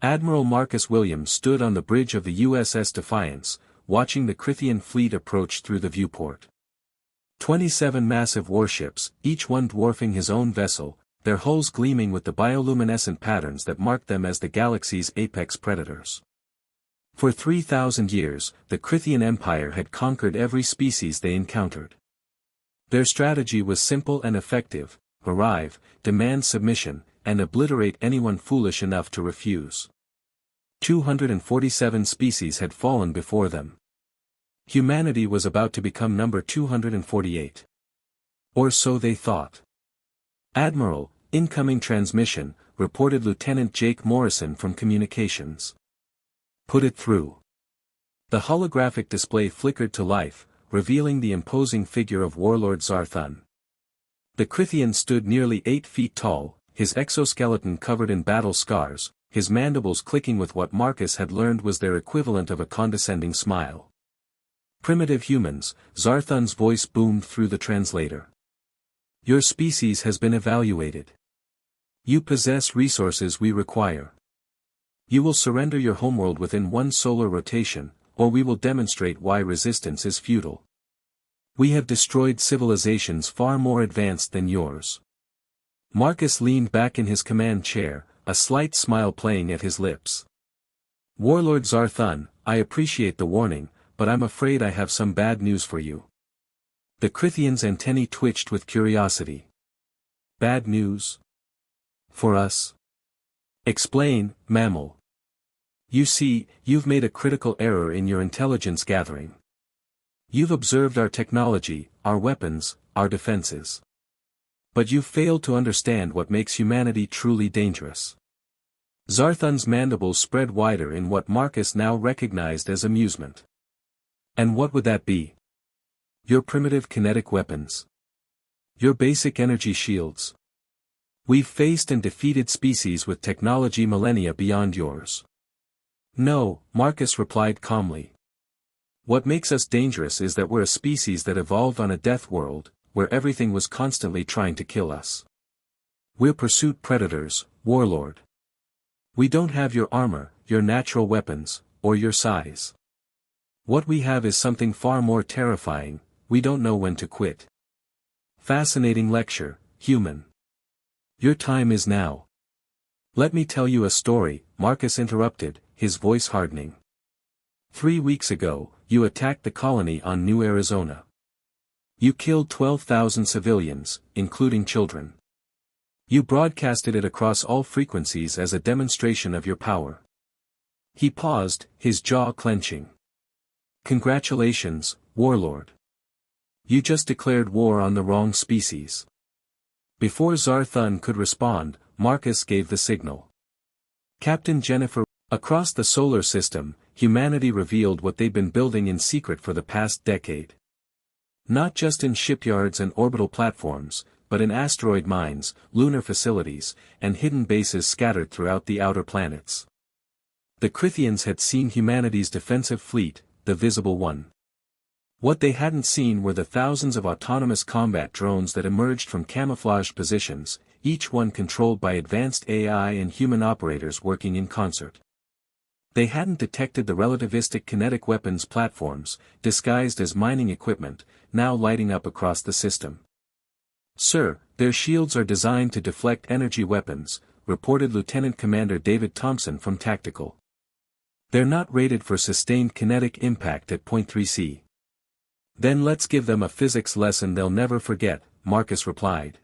Admiral Marcus Williams stood on the bridge of the USS Defiance, watching the Krithian fleet approach through the viewport. 27 massive warships, each one dwarfing his own vessel, their hulls gleaming with the bioluminescent patterns that marked them as the galaxy's apex predators. For 3,000 years, the Krithian Empire had conquered every species they encountered. Their strategy was simple and effective: arrive, demand submission, and obliterate anyone foolish enough to refuse. 247 species had fallen before them. Humanity was about to become number 248. Or so they thought. "Admiral, incoming transmission," reported Lieutenant Jake Morrison from communications. "Put it through." The holographic display flickered to life, revealing the imposing figure of Warlord Zarthun. The Krithian stood nearly 8 feet tall, his exoskeleton covered in battle scars, his mandibles clicking with what Marcus had learned was their equivalent of a condescending smile. "Primitive humans," Zarthun's voice boomed through the translator. "Your species has been evaluated. You possess resources we require. You will surrender your homeworld within 1 solar rotation, or we will demonstrate why resistance is futile. We have destroyed civilizations far more advanced than yours." Marcus leaned back in his command chair, a slight smile playing at his lips. "Warlord Zarthun, I appreciate the warning, but I'm afraid I have some bad news for you." The Krithian's antennae twitched with curiosity. "Bad news? For us?" "Explain, mammal." "You see, you've made a critical error in your intelligence gathering. You've observed our technology, our weapons, our defenses. But you've failed to understand what makes humanity truly dangerous." Zarthun's mandibles spread wider in what Marcus now recognized as amusement. "And what would that be? Your primitive kinetic weapons. Your basic energy shields. We've faced and defeated species with technology millennia beyond yours." "No," Marcus replied calmly. "What makes us dangerous is that we're a species that evolved on a death world, where everything was constantly trying to kill us. We're pursuit predators, Warlord. We don't have your armor, your natural weapons, or your size. What we have is something far more terrifying: we don't know when to quit." "Fascinating lecture, human. Your time is now." "Let me tell you a story," Marcus interrupted, his voice hardening. 3 weeks ago, you attacked the colony on New Arizona. You killed 12,000 civilians, including children. You broadcasted it across all frequencies as a demonstration of your power." He paused, his jaw clenching. "Congratulations, Warlord. You just declared war on the wrong species." Before Zarthun could respond, Marcus gave the signal. "Captain Jennifer." Across the solar system, humanity revealed what they'd been building in secret for the past decade. Not just in shipyards and orbital platforms, but in asteroid mines, lunar facilities, and hidden bases scattered throughout the outer planets. The Krithians had seen humanity's defensive fleet, the visible one. What they hadn't seen were the thousands of autonomous combat drones that emerged from camouflaged positions, each one controlled by advanced AI and human operators working in concert. They hadn't detected the relativistic kinetic weapons platforms, disguised as mining equipment, now lighting up across the system. "Sir, their shields are designed to deflect energy weapons," reported Lieutenant Commander David Thompson from Tactical. "They're not rated for sustained kinetic impact at point 3C. "Then let's give them a physics lesson they'll never forget," Marcus replied.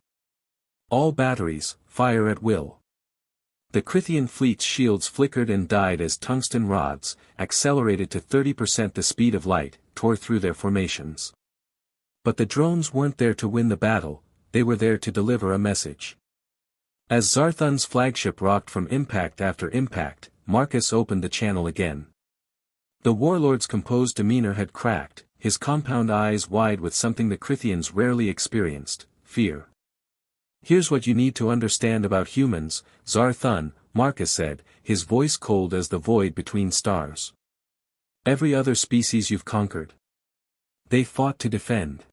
"All batteries, fire at will." The Krithian fleet's shields flickered and died as tungsten rods, accelerated to 30% the speed of light, tore through their formations. But the drones weren't there to win the battle, they were there to deliver a message. As Zarthun's flagship rocked from impact after impact, Marcus opened the channel again. The Warlord's composed demeanor had cracked, his compound eyes wide with something the Krithians rarely experienced: fear. "Here's what you need to understand about humans, Zarthun," Marcus said, his voice cold as the void between stars. "Every other species you've conquered. They fought to defend.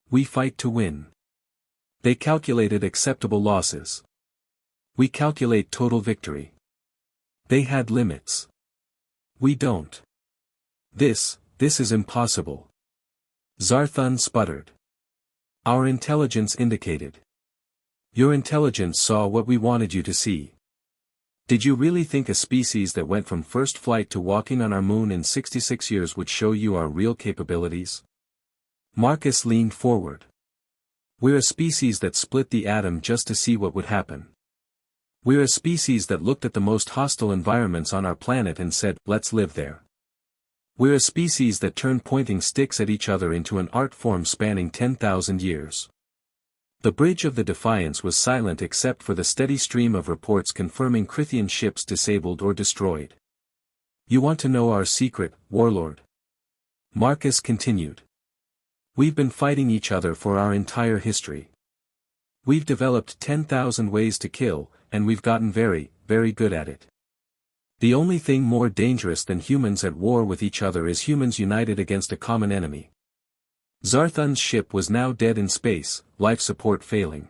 We fight to win. They calculated acceptable losses. We calculate total victory. They had limits. We don't. This is impossible. Zarthun sputtered. Our intelligence indicated. Your intelligence saw what we wanted you to see. Did you really think a species that went from first flight to walking on our moon in 66 years would show you our real capabilities? Marcus leaned forward. We're a species that split the atom just to see what would happen. We're a species that looked at the most hostile environments on our planet and said, let's live there. We're a species that turned pointing sticks at each other into an art form spanning 10,000 years. The Bridge of the Defiance was silent except for the steady stream of reports confirming Crithian ships disabled or destroyed. You want to know our secret, Warlord? Marcus continued. We've been fighting each other for our entire history. We've developed 10,000 ways to kill, and we've gotten very, very good at it. The only thing more dangerous than humans at war with each other is humans united against a common enemy. Zarthun's ship was now dead in space, life support failing.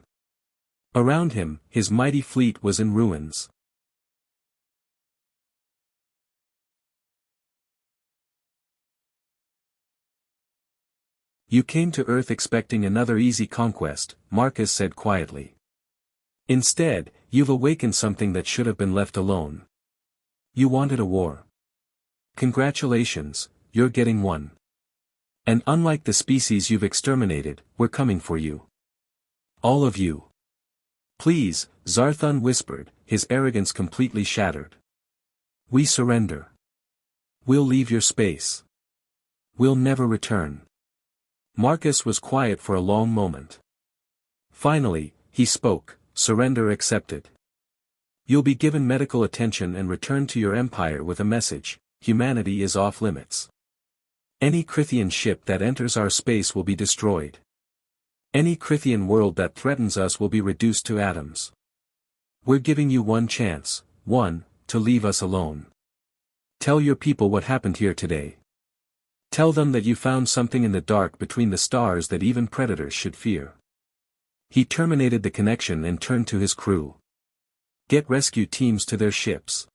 Around him, his mighty fleet was in ruins. You came to Earth expecting another easy conquest, Marcus said quietly. Instead, you've awakened something that should have been left alone. You wanted a war. Congratulations, you're getting one. And unlike the species you've exterminated, we're coming for you. All of you. Please, Zarthun whispered, his arrogance completely shattered. We surrender. We'll leave your space. We'll never return. Marcus was quiet for a long moment. Finally, he spoke, surrender accepted. You'll be given medical attention and return to your empire with a message, humanity is off limits. Any Crithian ship that enters our space will be destroyed. Any Crithian world that threatens us will be reduced to atoms. We're giving you one chance, to leave us alone. Tell your people what happened here today. Tell them that you found something in the dark between the stars that even predators should fear. He terminated the connection and turned to his crew. Get rescue teams to their ships.